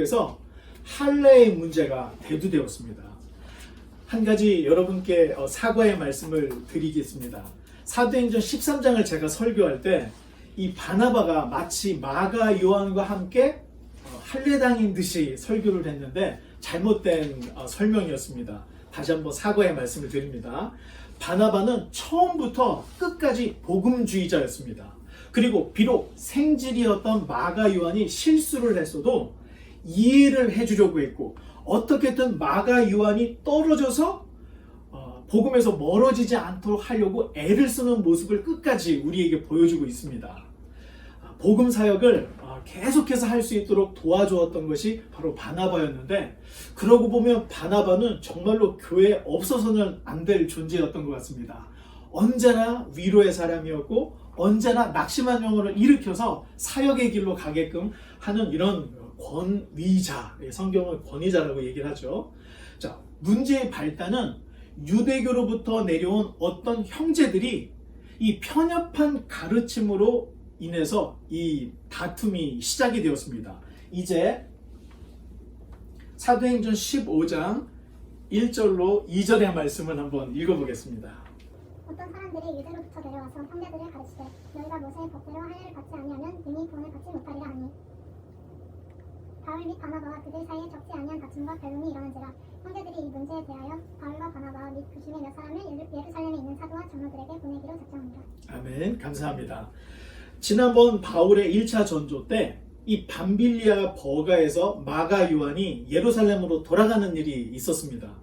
속에서 할례의 문제가 대두되었습니다. 한 가지 여러분께 사과의 말씀을 드리겠습니다. 사도행전 13장을 제가 설교할 때 이 바나바가 마치 마가 요한과 함께 할례당인 듯이 설교를 했는데 잘못된 설명이었습니다. 다시 한번 사과의 말씀을 드립니다. 바나바는 처음부터 끝까지 복음주의자였습니다. 그리고 비록 생질이었던 마가 요한이 실수를 했어도 이해를 해주려고 했고, 어떻게든 마가 요한이 떨어져서 복음에서 멀어지지 않도록 하려고 애를 쓰는 모습을 끝까지 우리에게 보여주고 있습니다. 복음 사역을 계속해서 할 수 있도록 도와주었던 것이 바로 바나바였는데, 그러고 보면 바나바는 정말로 교회에 없어서는 안 될 존재였던 것 같습니다. 언제나 위로의 사람이었고 언제나 낙심한 영혼을 일으켜서 사역의 길로 가게끔 하는 이런 권위자, 성경은 권위자라고 얘기를 하죠. 자, 문제의 발단은 유대교로부터 내려온 어떤 형제들이 이 편협한 가르침으로 인해서 이 다툼이 시작이 되었습니다. 이제 사도행전 15장 1절로 2절의 말씀을 한번 읽어보겠습니다. 어떤 사람들이 유대로부터 내려와서 형제들을 가르치되 너희가 모세의 법대로 할례를 받지 아니하면 능히 구원을 받지 못하리라 하니, 바울 및 바나바와 그들 사이에 적지 아니한 다툼과 변론이 일어난지라. 형제들이 이 문제에 대하여 바울과 바나바 및 그 중에 몇 사람을 예루살렘에 있는 사도와 장로들에게 보내기로 작정합니다. 아멘. 감사합니다. 지난번 바울의 1차 전조 때 이 밤빌리아 버가에서 마가 요한이 예루살렘으로 돌아가는 일이 있었습니다.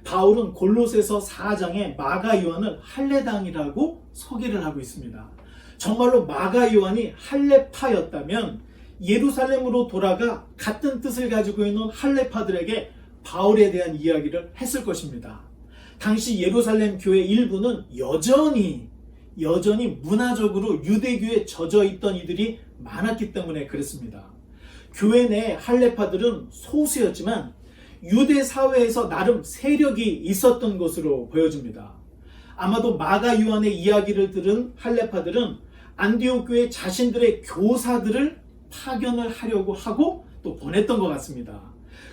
바울은 골로새서 4장에 마가 요한을 할례당이라고 소개를 하고 있습니다. 정말로 마가 요한이 할례파였다면 예루살렘으로 돌아가 같은 뜻을 가지고 있는 할례파들에게 바울에 대한 이야기를 했을 것입니다. 당시 예루살렘 교회 일부는 여전히 문화적으로 유대교에 젖어 있던 이들이 많았기 때문에 그랬습니다. 교회 내 할례파들은 소수였지만 유대 사회에서 나름 세력이 있었던 것으로 보여집니다. 아마도 마가 요한의 이야기를 들은 할례파들은 안디옥 교회 자신들의 교사들을 파견을 하려고 하고 또 보냈던 것 같습니다.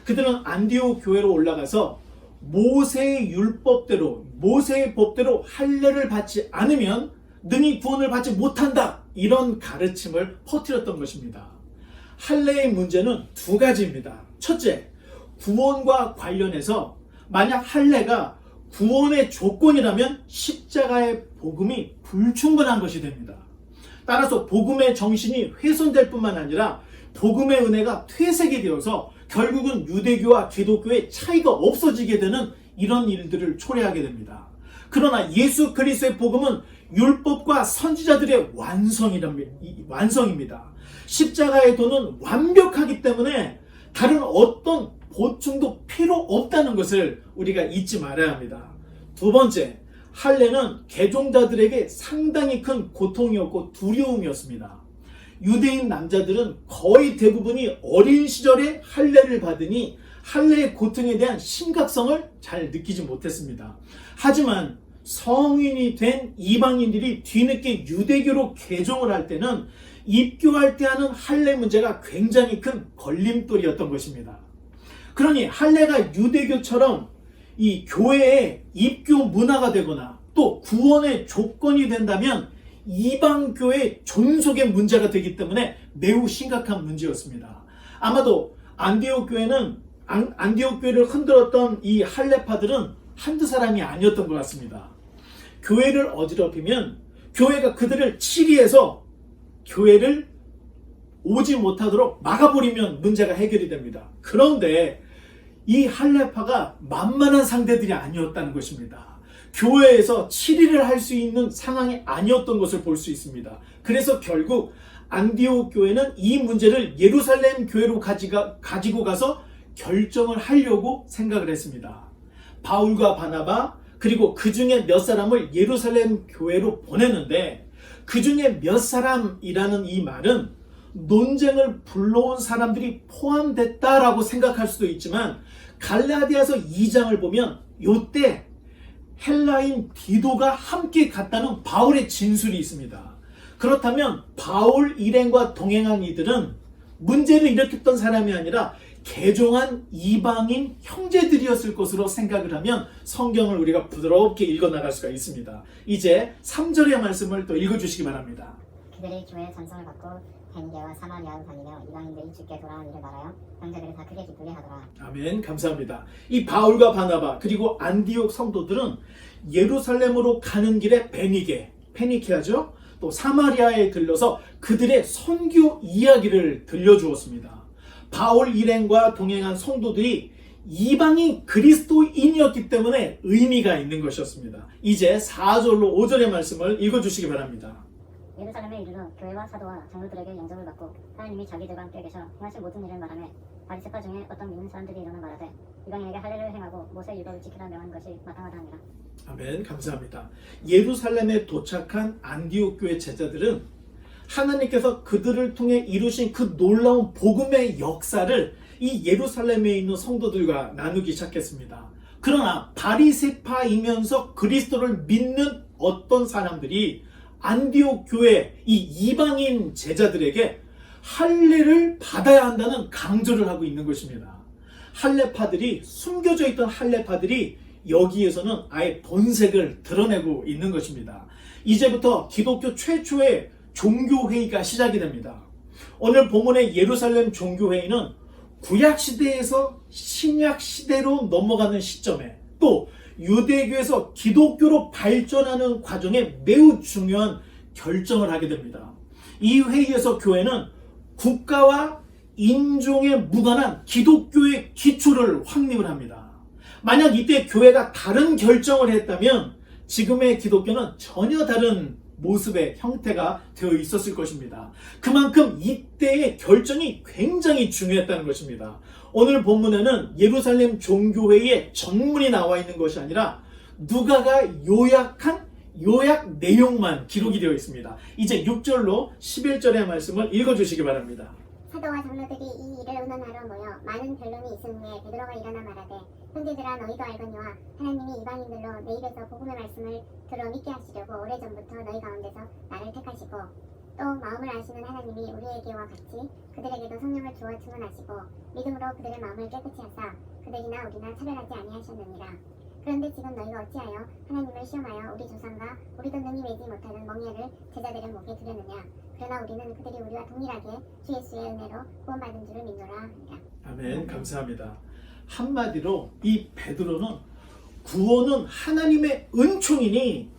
그들은 안디옥 교회로 올라가서 모세의 율법대로, 모세의 법대로 할례를 받지 않으면 능히 구원을 받지 못한다, 이런 가르침을 퍼뜨렸던 것입니다. 할례의 문제는 두 가지입니다. 첫째, 구원과 관련해서 만약 할례가 구원의 조건이라면 십자가의 복음이 불충분한 것이 됩니다. 따라서 복음의 정신이 훼손될 뿐만 아니라 복음의 은혜가 퇴색이 되어서 결국은 유대교와 기독교의 차이가 없어지게 되는 이런 일들을 초래하게 됩니다. 그러나 예수 그리스도의 복음은 율법과 선지자들의 완성입니다. 십자가의 도는 완벽하기 때문에 다른 어떤 보충도 필요 없다는 것을 우리가 잊지 말아야 합니다. 두 번째, 할례는 개종자들에게 상당히 큰 고통이었고 두려움이었습니다. 유대인 남자들은 거의 대부분이 어린 시절에 할례를 받으니 할례의 고통에 대한 심각성을 잘 느끼지 못했습니다. 하지만 성인이 된 이방인들이 뒤늦게 유대교로 개종을 할 때는 입교할 때 하는 할례 문제가 굉장히 큰 걸림돌이었던 것입니다. 그러니 할례가 유대교처럼 이 교회의 입교 문화가 되거나 또 구원의 조건이 된다면 이방교의 존속의 문제가 되기 때문에 매우 심각한 문제였습니다. 아마도 안디옥 교회를 흔들었던 이 할례파들은 한두 사람이 아니었던 것 같습니다. 교회를 어지럽히면 교회가 그들을 치리해서 교회를 오지 못하도록 막아버리면 문제가 해결이 됩니다. 그런데 이 할례파가 만만한 상대들이 아니었다는 것입니다. 교회에서 치리를 할 수 있는 상황이 아니었던 것을 볼 수 있습니다. 그래서 결국 안디옥 교회는 이 문제를 예루살렘 교회로 가지고 가서 결정을 하려고 생각을 했습니다. 바울과 바나바 그리고 그 중에 몇 사람을 예루살렘 교회로 보냈는데, 그 중에 몇 사람이라는 이 말은 논쟁을 불러온 사람들이 포함됐다라고 생각할 수도 있지만, 갈라디아서 2장을 보면 이때 헬라인 디도가 함께 갔다는 바울의 진술이 있습니다. 그렇다면 바울 일행과 동행한 이들은 문제를 일으켰던 사람이 아니라 개종한 이방인 형제들이었을 것으로 생각을 하면 성경을 우리가 부드럽게 읽어나갈 수가 있습니다. 이제 3절의 말씀을 또 읽어주시기 바랍니다. 그들이 교회의 전성을 받고 베니게와 사마리아로 다니며 이방인들이 주께 돌아온 일을 말하여 형제들이 다 크게 기쁘게 하더라. 아멘. 감사합니다. 이 바울과 바나바 그리고 안디옥 성도들은 예루살렘으로 가는 길에 페니케아죠. 또 사마리아에 들러서 그들의 선교 이야기를 들려주었습니다. 바울 일행과 동행한 성도들이 이방인 그리스도인이었기 때문에 의미가 있는 것이었습니다. 이제 4절로 5절의 말씀을 읽어주시기 바랍니다. 예루살렘에 이르러 교회와 사도와 장로들에게 영접을 받고 하나님이 자기들과 함께 계셔 행하신 모든 일을 말하며 바리새파 중에 어떤 믿는 사람들이 일어나 말하되 이방인에게 할례를 행하고 모세 율법을 지키라 명한 것이 마땅하다 하니라. 아멘. 감사합니다. 예루살렘에 도착한 안디옥 교회 제자들은 하나님께서 그들을 통해 이루신 그 놀라운 복음의 역사를 이 예루살렘에 있는 성도들과 나누기 시작했습니다. 그러나 바리새파이면서 그리스도를 믿는 어떤 사람들이 안디옥 교회 이 이방인 제자들에게 할례를 받아야 한다는 강조를 하고 있는 것입니다. 할례파들이 숨겨져 있던 할례파들이 여기에서는 아예 본색을 드러내고 있는 것입니다. 이제부터 기독교 최초의 종교회의가 시작이 됩니다. 오늘 본문의 예루살렘 종교회의는 구약시대에서 신약시대로 넘어가는 시점에 또 유대교에서 기독교로 발전하는 과정에 매우 중요한 결정을 하게 됩니다. 이 회의에서 교회는 국가와 인종에 무관한 기독교의 기초를 확립을 합니다. 만약 이때 교회가 다른 결정을 했다면 지금의 기독교는 전혀 다른 모습의 형태가 되어 있었을 것입니다. 그만큼 이때의 결정이 굉장히 중요했다는 것입니다. 오늘 본문에는 예루살렘 종교회의의 전문이 나와 있는 것이 아니라 누가가 요약한 요약 내용만 기록이 되어 있습니다. 이제 6절로 11절의 말씀을 읽어주시기 바랍니다. 사도와 장로들이 이 일을 의논하러 모여 많은 변론이 있은 후에 베드로가 일어나 말하되 형제들아 너희도 알거니와 하나님이 이방인들로 내 입에서 복음의 말씀을 들어 믿게 하시려고 오래전부터 너희 가운데서 나를 택하시고 또 마음을 아시는 하나님이 우리에게와 같이 그들에게도 성령을 주어 증언하시고 믿음으로 그들의 마음을 깨끗이 하사 그들이나 우리나 차별하지 아니하셨느니라. 그런데 지금 너희가 어찌하여 하나님을 시험하여 우리 조상과 우리도 능히 매지 못하는 멍에를 제자들의 목에 두려느냐. 그러나 우리는 그들이 우리와 동일하게 주 예수의 은혜로 구원받은 줄을 믿노라 하니라. 아멘. 감사합니다. 한마디로 이 베드로는 구원은 하나님의 은총이니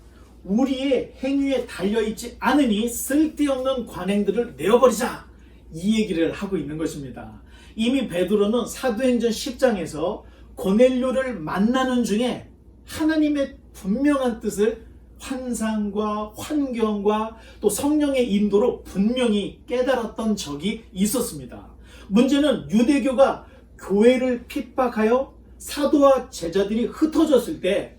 우리의 행위에 달려있지 않으니 쓸데없는 관행들을 내어버리자, 이 얘기를 하고 있는 것입니다. 이미 베드로는 사도행전 10장에서 고넬료를 만나는 중에 하나님의 분명한 뜻을 환상과 환경과 또 성령의 인도로 분명히 깨달았던 적이 있었습니다. 문제는 유대교가 교회를 핍박하여 사도와 제자들이 흩어졌을 때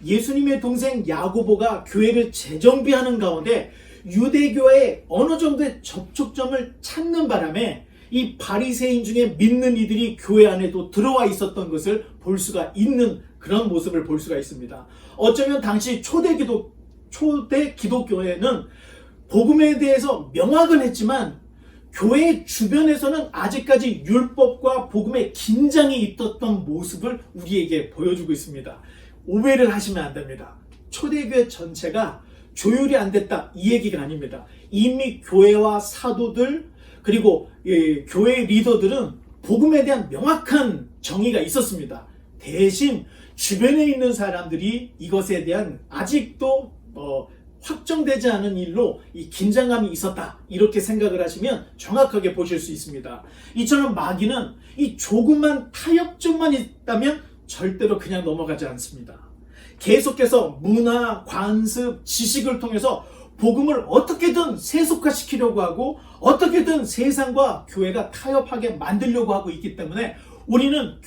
예수님의 동생 야고보가 교회를 재정비하는 가운데 유대교의 어느 정도의 접촉점을 찾는 바람에 이 바리새인 중에 믿는 이들이 교회 안에도 들어와 있었던 것을 볼 수가 있는 그런 모습을 볼 수가 있습니다. 어쩌면 당시 초대 기독교회는 복음에 대해서 명확은 했지만 교회 주변에서는 아직까지 율법과 복음의 긴장이 있었던 모습을 우리에게 보여주고 있습니다. 오해를 하시면 안 됩니다. 초대교회 전체가 조율이 안 됐다, 이 얘기가 아닙니다. 이미 교회와 사도들 그리고 교회 리더들은 복음에 대한 명확한 정의가 있었습니다. 대신 주변에 있는 사람들이 이것에 대한 아직도 확정되지 않은 일로 이 긴장감이 있었다, 이렇게 생각을 하시면 정확하게 보실 수 있습니다. 이처럼 마귀는 이 조그만 타협점만 있다면 절대로 그냥 넘어가지 않습니다. 계속해서 문화, 관습, 지식을 통해서 복음을 어떻게든 세속화시키려고 하고 어떻게든 세상과 교회가 타협하게 만들려고 하고 있기 때문에 우리는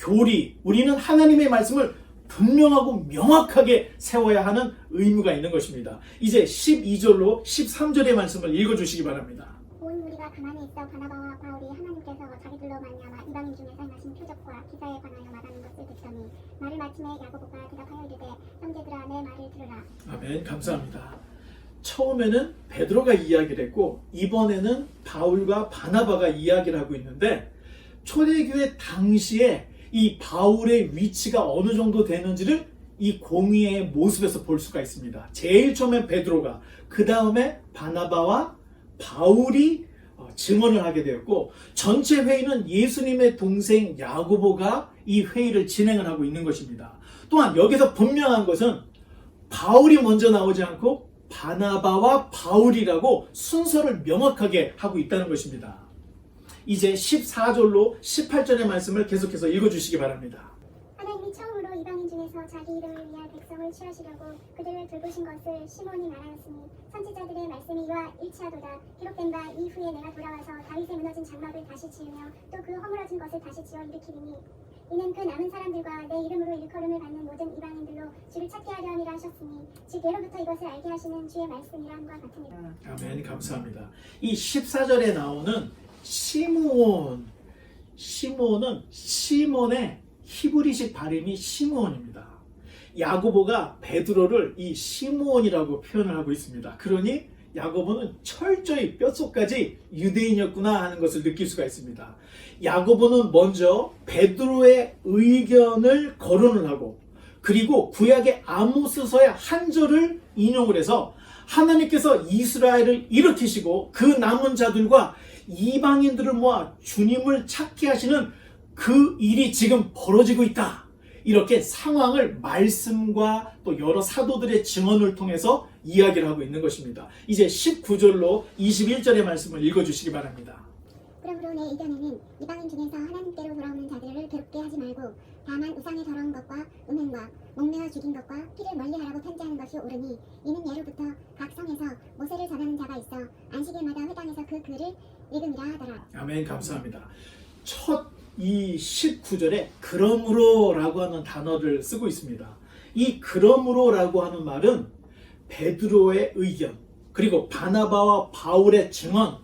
우리는 하나님의 말씀을 분명하고 명확하게 세워야 하는 의무가 있는 것입니다. 이제 12절로 13절의 말씀을 읽어주시기 바랍니다. 온 무리가 가만히 있어 바나바와 바울이 하나님께서 자기들로 말미암아 이방인 중에 사용하신 표적과 기사에 관하여 말하는 것을 듣더니 말을 마침에 야고보가 대답하여 이르되 형제들아 내 말을 들으라. 아멘. 감사합니다. 처음에는 베드로가 이야기를 했고 이번에는 바울과 바나바가 이야기를 하고 있는데 초대교회 당시에 이 바울의 위치가 어느 정도 되는지를 이 공의의 모습에서 볼 수가 있습니다. 제일 처음에 베드로가, 그 다음에 바나바와 바울이 증언을 하게 되었고, 전체 회의는 예수님의 동생 야고보가 이 회의를 진행을 하고 있는 것입니다. 또한 여기서 분명한 것은 바울이 먼저 나오지 않고 바나바와 바울이라고 순서를 명확하게 하고 있다는 것입니다. 이제 14절로 18절의 말씀을 계속해서 읽어주시기 바랍니다. 하나님이 처음으로 이방인 중에서 자기 이름을 위하여 백성을 취하시려고 그들을 돌보신 것을 시몬이 말하였으니 선지자들의 말씀이 이와 일치하도다. 기록된 바 이후에 내가 돌아와서 다윗의 무너진 장막을 다시 지으며 또 그 허물어진 것을 다시 지어 일으키리니 이는 그 남은 사람들과 내 이름으로 일컬음을 받는 모든 이방인들로 주를 찾게 하려 함이라 하셨으니 즉 예로부터 이것을 알게 하시는 주의 말씀이라 함과 같으니라. 아멘. 감사합니다. 이 14절에 나오는 시몬은 시몬의 히브리식 발음이 시므온입니다. 야고보가 베드로를 이 시므온이라고 표현을 하고 있습니다. 그러니 야고보는 철저히 뼛속까지 유대인이었구나 하는 것을 느낄 수가 있습니다. 야고보는 먼저 베드로의 의견을 거론을 하고, 그리고 구약의 아모스서의 한 절을 인용을 해서 하나님께서 이스라엘을 일으키시고 그 남은 자들과 이방인들을 모아 주님을 찾게 하시는 그 일이 지금 벌어지고 있다. 이렇게 상황을 말씀과 또 여러 사도들의 증언을 통해서 이야기를 하고 있는 것입니다. 이제 19절로 21절의 말씀을 읽어주시기 바랍니다. 그러므로 내 의견에는 이방인 중에서 하나님께로 돌아오는 자들을 괴롭게 하지 말고 다만 우상의 더러운 것과 음행과 목매어 죽인 것과 피를 멀리하라고 편지하는 것이 옳으니 이는 예로부터 각 성에서 모세를 전하는 자가 있어 안식일마다 회당에서 그 글을 읽음이라 하더라. 아멘. 감사합니다. 첫 이 19절에 그러므로 라고 하는 단어를 쓰고 있습니다. 이 그러므로 라고 하는 말은 베드로의 의견, 그리고 바나바와 바울의 증언,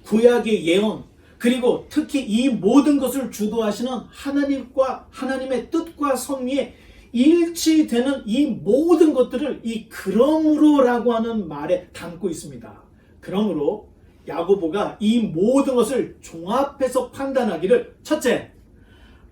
구약의 예언, 그리고 특히 이 모든 것을 주도하시는 하나님과 하나님의 뜻과 섭리에 일치되는 이 모든 것들을 이 그러므로라고 하는 말에 담고 있습니다. 그러므로 야고보가 이 모든 것을 종합해서 판단하기를, 첫째,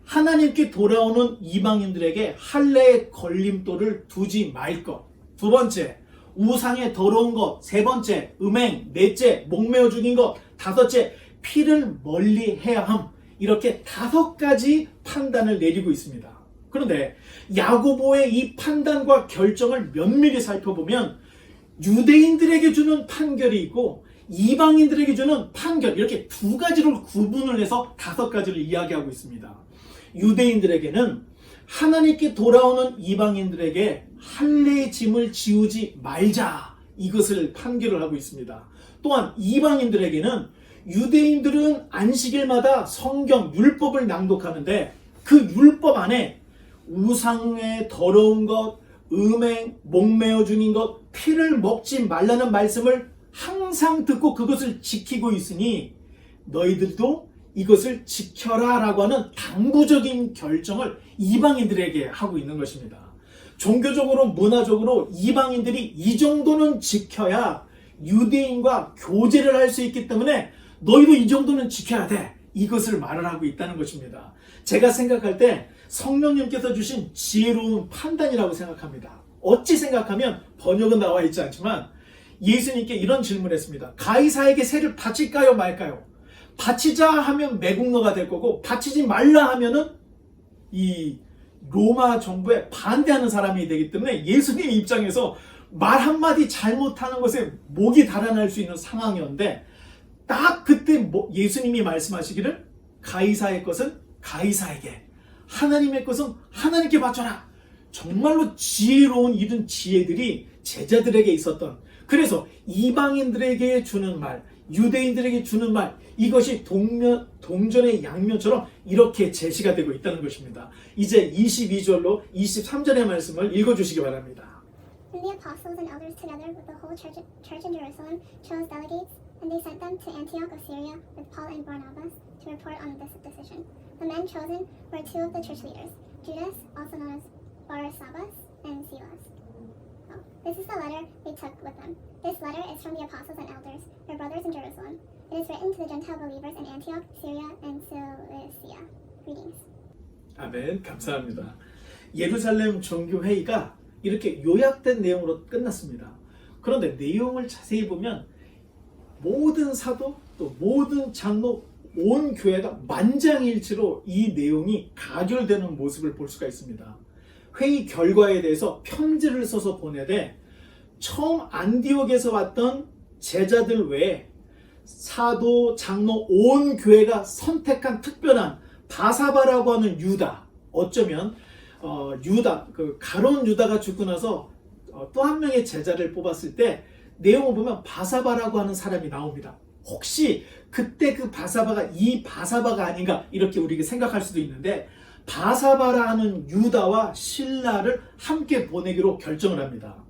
하나님께 돌아오는 이방인들에게 할례의 걸림돌을 두지 말 것. 두 번째, 우상의 더러운 것. 세 번째, 음행. 넷째, 목매어 죽인 것. 다섯째, 피를 멀리 해야 함. 이렇게 5가지 판단을 내리고 있습니다. 그런데 야고보의 이 판단과 결정을 면밀히 살펴보면 유대인들에게 주는 판결이 있고 이방인들에게 주는 판결, 이렇게 2가지로 구분을 해서 5가지를 이야기하고 있습니다. 유대인들에게는 하나님께 돌아오는 이방인들에게 할례의 짐을 지우지 말자, 이것을 판결을 하고 있습니다. 또한 이방인들에게는 유대인들은 안식일마다 성경, 율법을 낭독하는데 그 율법 안에 우상의 더러운 것, 음행, 목매어 죽인 것, 피를 먹지 말라는 말씀을 항상 듣고 그것을 지키고 있으니 너희들도 이것을 지켜라 라고 하는 당부적인 결정을 이방인들에게 하고 있는 것입니다. 종교적으로, 문화적으로 이방인들이 이 정도는 지켜야 유대인과 교제를 할 수 있기 때문에 너희도 이 정도는 지켜야 돼, 이것을 말을 하고 있다는 것입니다. 제가 생각할 때 성령님께서 주신 지혜로운 판단이라고 생각합니다. 어찌 생각하면 번역은 나와 있지 않지만 예수님께 이런 질문을 했습니다. 가이사에게 세를 바칠까요 말까요? 바치자 하면 매국노가 될 거고 바치지 말라 하면은 이 로마 정부에 반대하는 사람이 되기 때문에 예수님 입장에서 말 한마디 잘못하는 것에 목이 달아날 수 있는 상황이었는데, 딱 그때 예수님이 말씀하시기를 가이사의 것은 가이사에게, 하나님의 것은 하나님께 바쳐라. 정말로 지혜로운 이런 지혜들이 제자들에게 있었던, 그래서 이방인들에게 주는 말, 유대인들에게 주는 말, 이것이 동전의 양면처럼 이렇게 제시가 되고 있다는 것입니다. 이제 22절로 23절의 말씀을 읽어주시기 바랍니다. Then the apostles and elders together with the whole church in Jerusalem chose delegates, and they sent them to Antioch of Syria with Paul and Barnabas to report on this decision. The men chosen were 2 of the church leaders, Judas, also known as Barsabbas, and Silas. This is the letter they took with them. This letter is from the apostles and elders, their brothers in Jerusalem. It is written to the Gentile believers in Antioch, Syria, and Cilicia. Greetings. 아멘. 감사합니다. 예루살렘 종교회의가 이렇게 요약된 내용으로 끝났습니다. 그런데 내용을 자세히 보면 모든 사도 또 모든 장로 온 교회가 만장일치로 이 내용이 가결되는 모습을 볼 수가 있습니다. 회의 결과에 대해서 편지를 써서 보내되 처음 안디옥에서 왔던 제자들 외에 사도, 장로 온 교회가 선택한 특별한 바사바라고 하는 유다, 어쩌면 유다, 그 가룟 유다가 죽고 나서 또 한 명의 제자를 뽑았을 때 내용을 보면 바사바라고 하는 사람이 나옵니다. 혹시 그때 그 바사바가 이 바사바가 아닌가 이렇게 우리가 생각할 수도 있는데 바사바라 하는 유다와 실라를 함께 보내기로 결정을 합니다.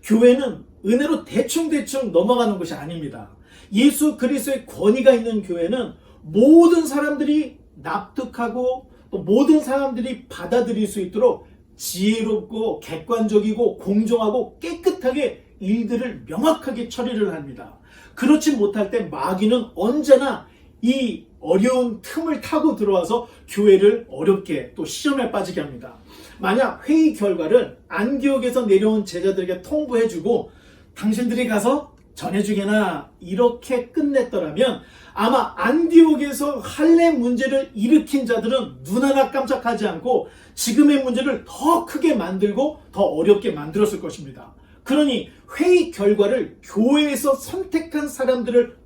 교회는 은혜로 대충대충 넘어가는 것이 아닙니다. 예수 그리스도의 권위가 있는 교회는 모든 사람들이 납득하고 또 모든 사람들이 받아들일 수 있도록 지혜롭고 객관적이고 공정하고 깨끗하게 일들을 명확하게 처리를 합니다. 그렇지 못할 때 마귀는 언제나 이 어려운 틈을 타고 들어와서 교회를 어렵게 또 시험에 빠지게 합니다. 만약 회의 결과를 안디옥에서 내려온 제자들에게 통보해주고 당신들이 가서 전해주게나 이렇게 끝냈더라면 아마 안디옥에서 할례 문제를 일으킨 자들은 눈 하나 깜짝하지 않고 지금의 문제를 더 크게 만들고 더 어렵게 만들었을 것입니다. 그러니 회의 결과를 교회에서 선택한 사람들을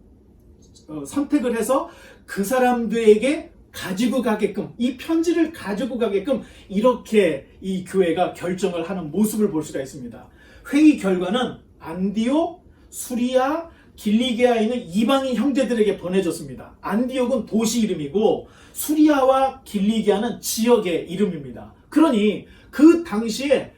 선택을 해서 그 사람들에게 가지고 가게끔 이 편지를 가지고 가게끔 이렇게 이 교회가 결정을 하는 모습을 볼 수가 있습니다. 회의 결과는 안디옥, 수리아, 길리게아에 있는 이방인 형제들에게 보내졌습니다. 안디옥은 도시 이름이고 수리아와 길리게아는 지역의 이름입니다. 그러니 그 당시에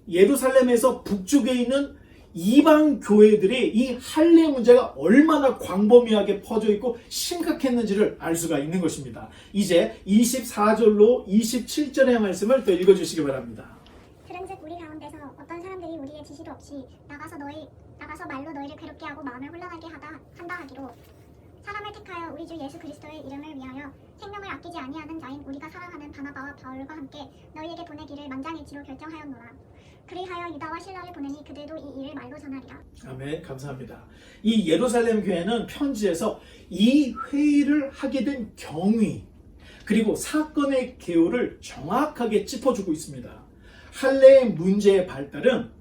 예루살렘에서 북쪽에 있는 이방 교회들이 이 할례 문제가 얼마나 광범위하게 퍼져 있고 심각했는지를 알 수가 있는 것입니다. 이제 24절로 27절의 말씀을 또 읽어주시기 바랍니다. 그런즉 우리 가운데서 어떤 사람들이 우리의 지시도 없이 나가서 말로 너희를 괴롭게 하고 마음을 혼란하게 한다 하기로 사람을 택하여 우리 주 예수 그리스도의 이름을 위하여 생명을 아끼지 아니하는 자인 우리가 사랑하는 바나바와 바울과 함께 너희에게 보내기를 만장일치로 결정하였노라. 그리하여 유다와 실라를 보내니 그들도 이 일을 말로 전하리라. 아멘. 감사합니다. 이 예루살렘 교회는 편지에서 이 회의를 하게 된 경위 그리고 사건의 개요를 정확하게 짚어주고 있습니다. 할례의 문제의 발달은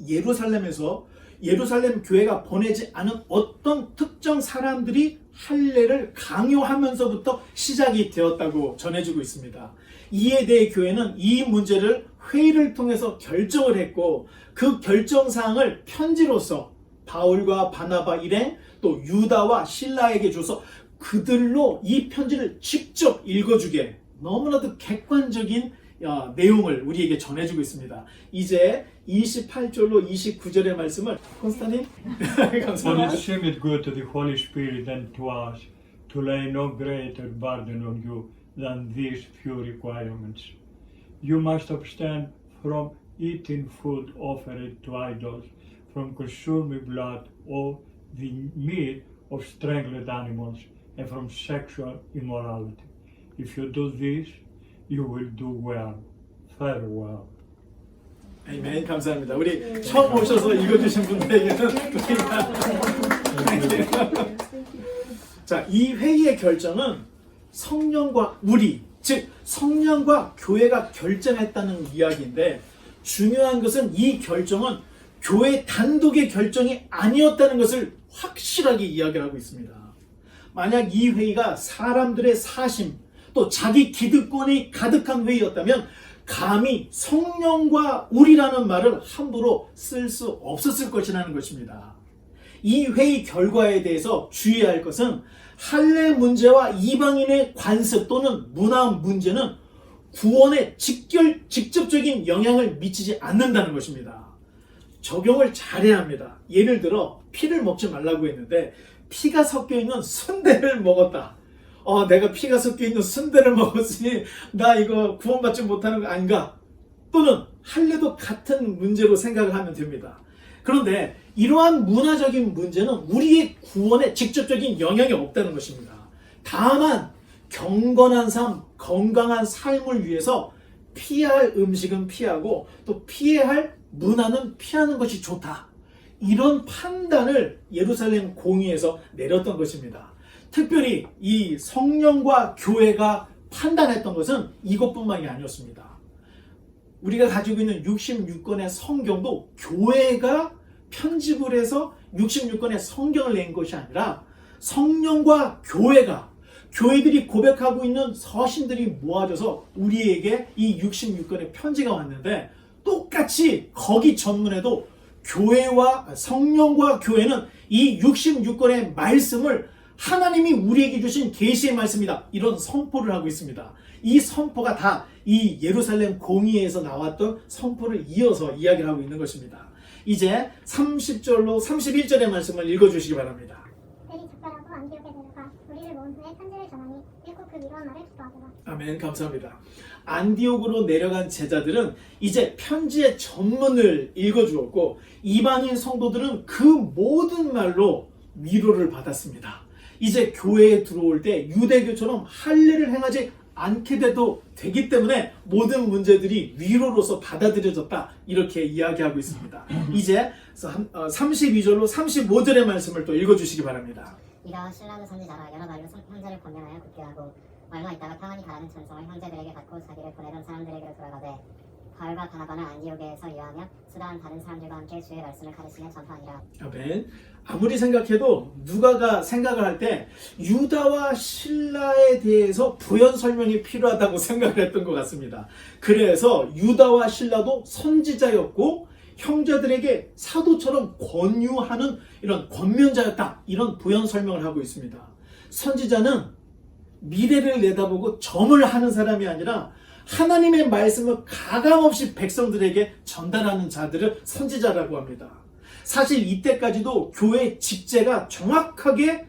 예루살렘 교회가 보내지 않은 어떤 특정 사람들이 할례를 강요하면서부터 시작이 되었다고 전해지고 있습니다. 이에 대해 교회는 이 문제를 회의를 통해서 결정을 했고 그 결정사항을 편지로서 바울과 바나바 일행 또 유다와 실라에게 줘서 그들로 이 편지를 직접 읽어주게 너무나도 객관적인 내용을 우리에게 전해주고 있습니다. 이제 28절로 29절의 말씀을 콘스탄틴 For 감사합니다. it seemed good to the Holy Spirit and to us to lay no greater burden on you than these few requirements. You must abstain from eating food offered to idols, from consuming blood or the meat of strangled animals, and from sexual immorality. If you do this, you will do well. Farewell. 아멘. 감사합니다. 우리 처음 오셔서 읽어주신 분들에게는 우리가 자, 이 회의의 결정은 성령과 우리, 즉 성령과 교회가 결정했다는 이야기인데 중요한 것은 이 결정은 교회 단독의 결정이 아니었다는 것을 확실하게 이야기를 하고 있습니다. 만약 이 회의가 사람들의 사심 또 자기 기득권이 가득한 회의였다면 감히 성령과 우리라는 말을 함부로 쓸 수 없었을 것이라는 것입니다. 이 회의 결과에 대해서 주의해야 할 것은 할례 문제와 이방인의 관습 또는 문화 문제는 구원에 직접적인 영향을 미치지 않는다는 것입니다. 적용을 잘해야 합니다. 예를 들어 피를 먹지 말라고 했는데 피가 섞여 있는 순대를 먹었다. 내가 피가 섞여 있는 순대를 먹었으니 나 이거 구원받지 못하는 거 아닌가? 또는 할례도 같은 문제로 생각을 하면 됩니다. 그런데 이러한 문화적인 문제는 우리의 구원에 직접적인 영향이 없다는 것입니다. 다만 경건한 삶, 건강한 삶을 위해서 피해야 할 음식은 피하고 또 피해야 할 문화는 피하는 것이 좋다. 이런 판단을 예루살렘 공의에서 내렸던 것입니다. 특별히 이 성령과 교회가 판단했던 것은 이것뿐만이 아니었습니다. 우리가 가지고 있는 66권의 성경도 교회가 편집을 해서 66권의 성경을 낸 것이 아니라 성령과 교회들이 고백하고 있는 서신들이 모아져서 우리에게 이 66권의 편지가 왔는데, 똑같이 거기 전문에도 성령과 교회는 이 66권의 말씀을 하나님이 우리에게 주신 계시의 말씀이다, 이런 선포를 하고 있습니다. 이 선포가 다 이 예루살렘 공의에서 나왔던 선포를 이어서 이야기를 하고 있는 것입니다. 이제 30절로 31절의 말씀을 읽어주시기 바랍니다. 대리 작가라고 안디옥에 내려가 우리를 모은 후에 편지를 전하니 읽고 그 위로한 말을 기도하더라. 아멘. 감사합니다. 안디옥으로 내려간 제자들은 이제 편지의 전문을 읽어주었고, 이방인 성도들은 그 모든 말로 위로를 받았습니다. 이제 교회에 들어올 때 유대교처럼 할례를 행하지 않게 돼도 되기 때문에 모든 문제들이 위로로서 받아들여졌다, 이렇게 이야기하고 있습니다. 이제 32절로 35절의 말씀을 또 읽어주시기 바랍니다. 이가 신라는 선지자라 여러 말로 형제를 권면하여 굳게 하고, 얼마 있다가 평안히 가라는 찬송을 형제들에게 받고 자기를 보내던 사람들에게로 돌아가되, 바울과 바나바는 안디옥에서 유하며 수다한 다른 사람들과 함께 주의 말씀을 가르치며 전파하니라. 아멘. 아무리 생각해도 누가가 생각을 할 때 유다와 실라에 대해서 부연 설명이 필요하다고 생각을 했던 것 같습니다. 그래서 유다와 실라도 선지자였고 형제들에게 사도처럼 권유하는 이런 권면자였다, 이런 부연 설명을 하고 있습니다. 선지자는 미래를 내다보고 점을 하는 사람이 아니라 하나님의 말씀을 가감없이 백성들에게 전달하는 자들을 선지자라고 합니다. 사실 이때까지도 교회의 직제가 정확하게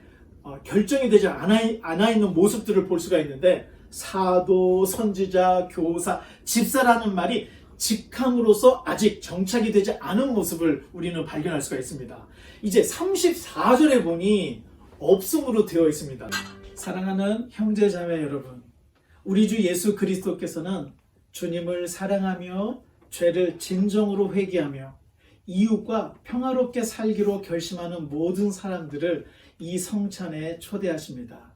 결정이 되지 않아 있는 모습들을 볼 수가 있는데, 사도, 선지자, 교사, 집사라는 말이 직함으로서 아직 정착이 되지 않은 모습을 우리는 발견할 수가 있습니다. 이제 34절에 보니 없음으로 되어 있습니다. 사랑하는 형제자매 여러분, 우리 주 예수 그리스도께서는 주님을 사랑하며 죄를 진정으로 회개하며 이웃과 평화롭게 살기로 결심하는 모든 사람들을 이 성찬에 초대하십니다.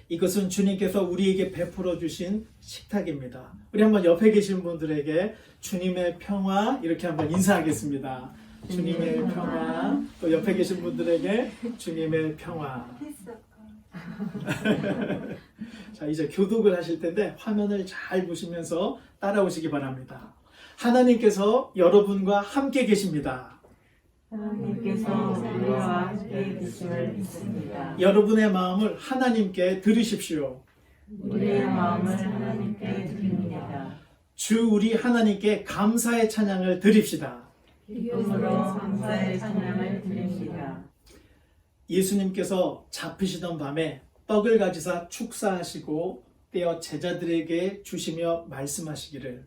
이것은 주님께서 우리에게 베풀어 주신 식탁입니다. 우리 한번 옆에 계신 분들에게 주님의 평화, 이렇게 한번 인사하겠습니다. 주님의 평화. 또 옆에 계신 분들에게 주님의 평화. 자, 이제 교독을 하실 텐데 화면을 잘 보시면서 따라오시기 바랍니다. 하나님께서 여러분과 함께 계십니다. 하나님께서 우리와 함께 계심을 믿습니다. 여러분의 마음을 하나님께 들으십시오. 우리의 마음을 하나님께 드립니다. 주 우리 하나님께 감사의 찬양을 드립시다. 기쁨으로 감사의 찬양을 드립니다. 예수님께서 잡히시던 밤에 떡을 가지사 축사하시고 떼어 제자들에게 주시며 말씀하시기를,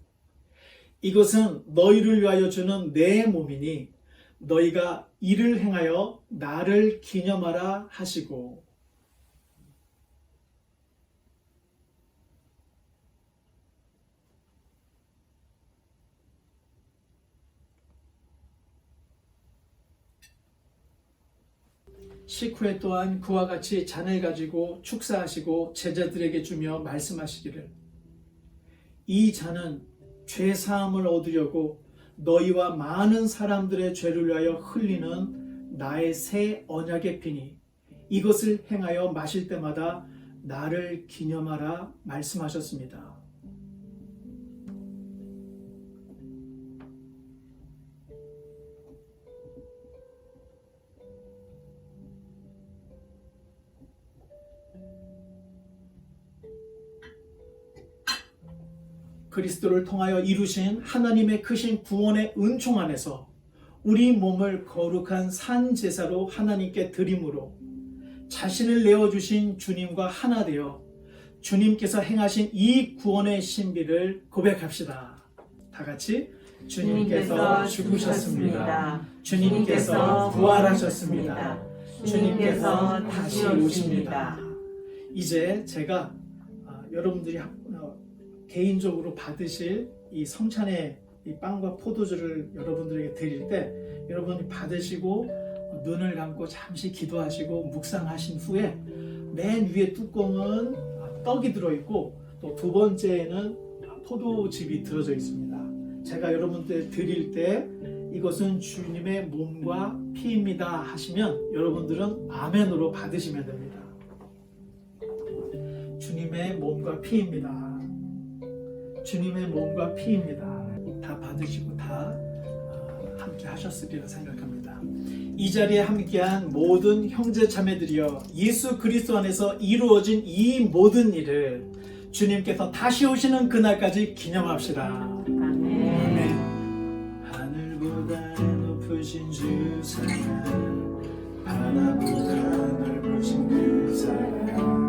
이것은 너희를 위하여 주는 내 몸이니 너희가 이를 행하여 나를 기념하라 하시고, 식후에 또한 그와 같이 잔을 가지고 축사하시고 제자들에게 주며 말씀하시기를, 이 잔은 죄 사함을 얻으려고 너희와 많은 사람들의 죄를 위하여 흘리는 나의 새 언약의 피니 이것을 행하여 마실 때마다 나를 기념하라 말씀하셨습니다. 그리스도를 통하여 이루신 하나님의 크신 구원의 은총 안에서 우리 몸을 거룩한 산 제사로 하나님께 드림으로 자신을 내어주신 주님과 하나 되어 주님께서 행하신 이 구원의 신비를 고백합시다. 다 같이 주님께서 죽으셨습니다. 주님께서 부활하셨습니다. 주님께서 다시 오십니다. 이제 제가 여러분들이 개인적으로 받으실 이 성찬의 이 빵과 포도주를 여러분들에게 드릴 때 여러분이 받으시고 눈을 감고 잠시 기도하시고 묵상하신 후에 맨 위에 뚜껑은 떡이 들어있고 또 두 번째에는 포도즙이 들어져 있습니다. 제가 여러분들 드릴 때 이것은 주님의 몸과 피입니다 하시면 여러분들은 아멘으로 받으시면 됩니다. 주님의 몸과 피입니다. 주님의 몸과 피입니다. 다 받으시고 다 함께 하셨으리라 생각합니다. 이 자리에 함께한 모든 형제 자매들이여, 예수 그리스도 안에서 이루어진 이 모든 일을 주님께서 다시 오시는 그날까지 기념합시다. 아멘. 하늘보다 높으신 주 사랑, 바다보다 넓으신 그 사랑,